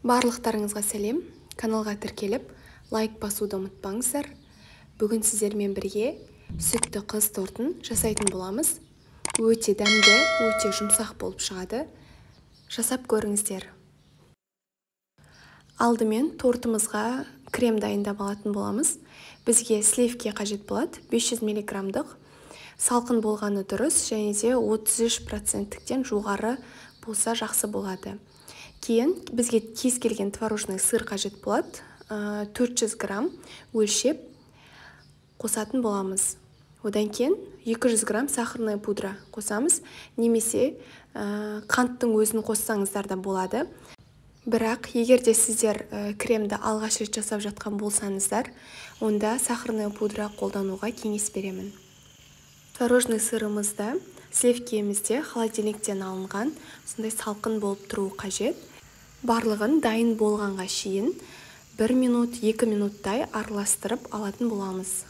Барлықтарыңызға сәлем. Каналға тіркеліп, лайк басуды ұмытпаңыздар. Бүгін сіздермен бірге сүтті қыз тортын жасайтын боламыз. Өте дәмді, өте жұмсақ болып шығады. Жасап көріңіздер. Алдымен тортымызға крем дайындап алатын боламыз. Бізге сливке қажет болады, 500 мг. Салқын болғаны дұрыс, және де 33%-тен жоғары болса жақсы болады. Кейін бізге кез келген творожный сыр қажет болады, 400 грамм өлшеп қосатын боламыз. Одан кейін 200 грамм сахарная пудра қосамыз, немесе қанттың өзін қоссаңыздар да болады. Бірақ егерде сіздер кремді алғаш рет жасап жатқан болсаңыздар, онда сахарная пудра қолдануға кеңес беремін. Творожный сырымызда, сливкемізде холодильниктен алынған, сондай салқын болып тұру қажет. Барлығын дайын болғанға шейін 1 минут, 2 минуттай араластырып алатын боламыз.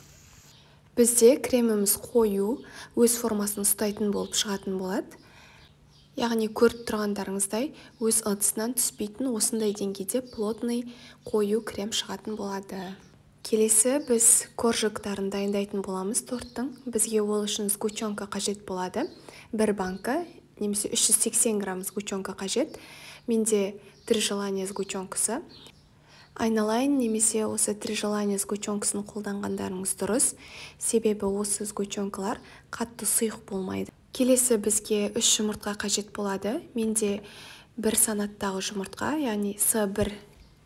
Бізде креміміз қою, өз формасын ұстайтын болып шығатын болады. Яғни көріп тұрғандарыңыздай, өз ыдысынан түспейтін осындай деңгейде плотный қою крем шығатын болады. Келесі біз коржиктарын дайындайтын боламыз торттың. Бізге ол үшін сгущенка қажет болады. 1 банка, немесе 380 грамм сгущенка қажет. Менде 3 желания сгущенкасы. Айналайын немесе осы 3 желания сгущенкасын қолданғандарыңыз дұрыс. Себебі осы сгущенкалар қатты сұйық болмайды. Келесі бізге 3 жұмыртқа қажет болады. Менде 1 санаттағы жұмыртқа, яғни С1.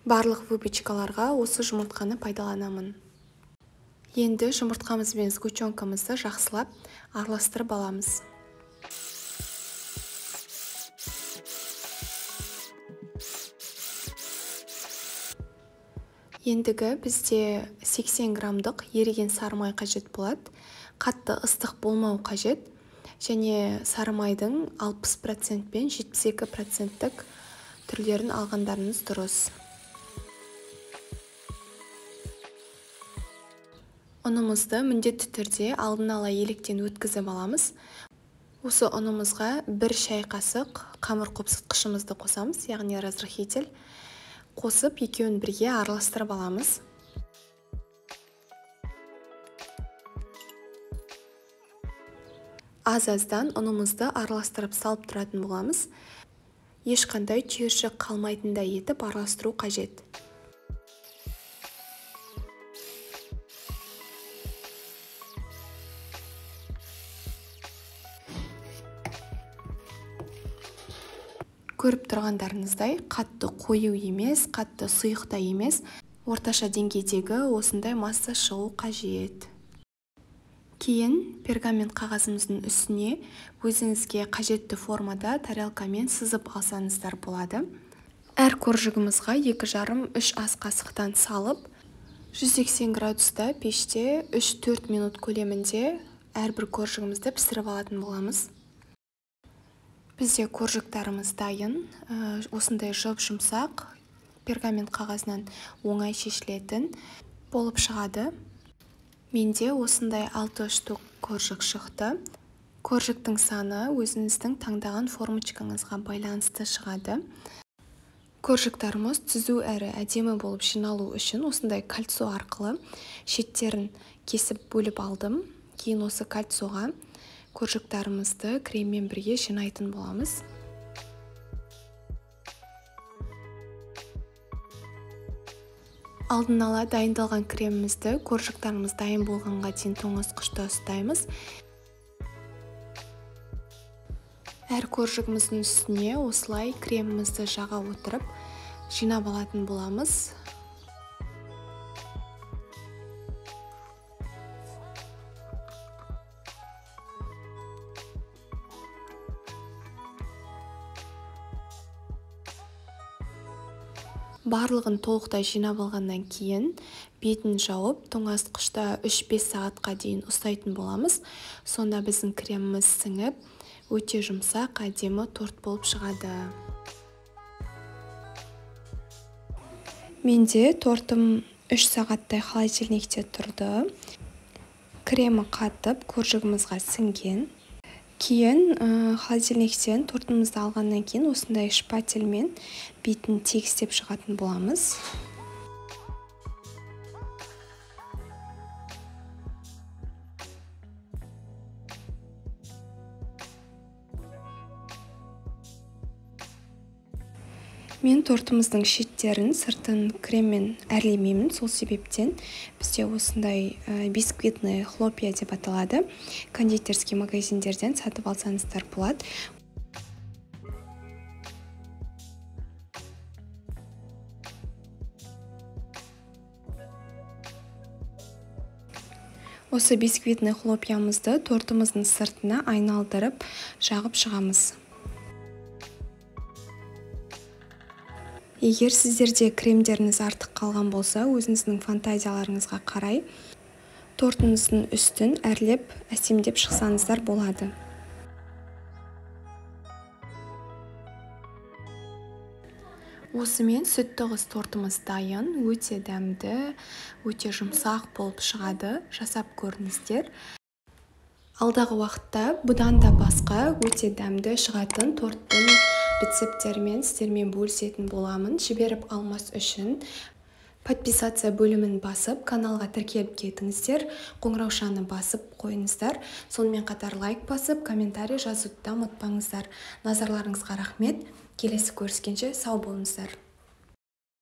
Барлық выпечкаларға осы жұмыртқаны пайдаланамын. Енді жұмыртқамыз бен сгущенкамызды жақсылап араластырып аламыз. Ендігі бізде 80 граммдық еріген сары май қажет болады. Қатты ыстық болмау қажет. Және сары майдың 60% пен 72%-тік түрлерін алғандарыңыз дұрыс. Ұнымызды міндетті түрде алдын ала електен өткізіп аламыз. Осы ұнымызға 1 шай қасық қамыр қопсытқышымызды қосамыз, яғни разрыхитель. Қосып, екеуін бірге араластырып аламыз. Аз-аздан ұнымызды араластырып салып тұратын боламыз. Ешқандай түйіршік қалмайтындай етіп араластыру қажет. Көріп тұрғандарыңыздай, қатты қою емес, қатты сұйық та емес, орташа деңгейдегі осындай масса шығу қажет. Кейін пергамент қағазымыздың үстіне өзіңізге қажетті формада тарелкамен сызып алсаңыздар болады. Әр коржигімізға 2,5-3 ас қасықтан салып, 180 градуста пеште 3-4 минут көлемінде әрбір коржигімізді пісіріп алатын боламыз. Бізде коржиктарымыз дайын, осындай жұмсақ, пергамент қағазынан оңай шешілетін болып шығады. Менде осындай 6 штук коржик шықты. Коржиктің саны өзіңіздің таңдаған формочкаңызға байланысты шығады. Коржиктарымыз түзу әрі әдемі болып жиналу үшін осындай кольцо арқылы шеттерін кесіп бөліп алдым. Кейін осы кольцоға коржиктарымызды креммен бірге жинайтын боламыз. Алдын ала дайындалған кремімізді коржиктарымыз дайын болғанға дейін тоңазытқышта ұстаймыз. Әр коржигіміздің үстіне осылай кремімізді жаға отырып жинап алатын боламыз. Барлығын толықтай жинап алғаннан кейін бетін жауып, тоңазытқышта 3-5 сағатқа дейін ұстайтын боламыз. Сонда біздің креміміз сіңіп, өте жұмсақ, әдемі торт болып шығады. Менде тортым 3 сағаттай холодильникте тұрды. Кремі қатып, коржигімізға сіңген. Кейін холодильниктен тортымызды алғаннан кейін осындай шпательмен бетін тегістеп шығатын боламыз. Мен тортымыздың шеттерін, сыртын креммен әрлемеймін, сол себептен бізде осындай бисквитный хлопья деп аталады. Кондитерский магазиндерден сатып алсаңыздар болады. Осы бисквитный хлопьямызды тортымыздың сыртына айналдырып жағып шығамыз. Егер сіздерде кремдеріңіз артық қалған болса, өзіңіздің фантазияларыңызға қарай тортыңыздың үстін әрлеп, әсемдеп шықсаңыздар болады. Осымен сүт тығыз тортымыз дайын, өте дәмді, өте жұмсақ болып шығады, жасап көріңіздер. Алдағы уақытта бұдан да басқа өте дәмді шығатын торттың рецепттерімен сіздермен бөлісетін боламын. Жіберіп алмас үшін подписация бөлімін басып, каналға тіркеліп кетіңіздер, қоңыраушаны басып қойыңыздар. Сонымен қатар лайк басып, комментарий жазуды да ұмытпаңыздар. Назарларыңызға рахмет. Келесі көріскенше сау болыңыздар.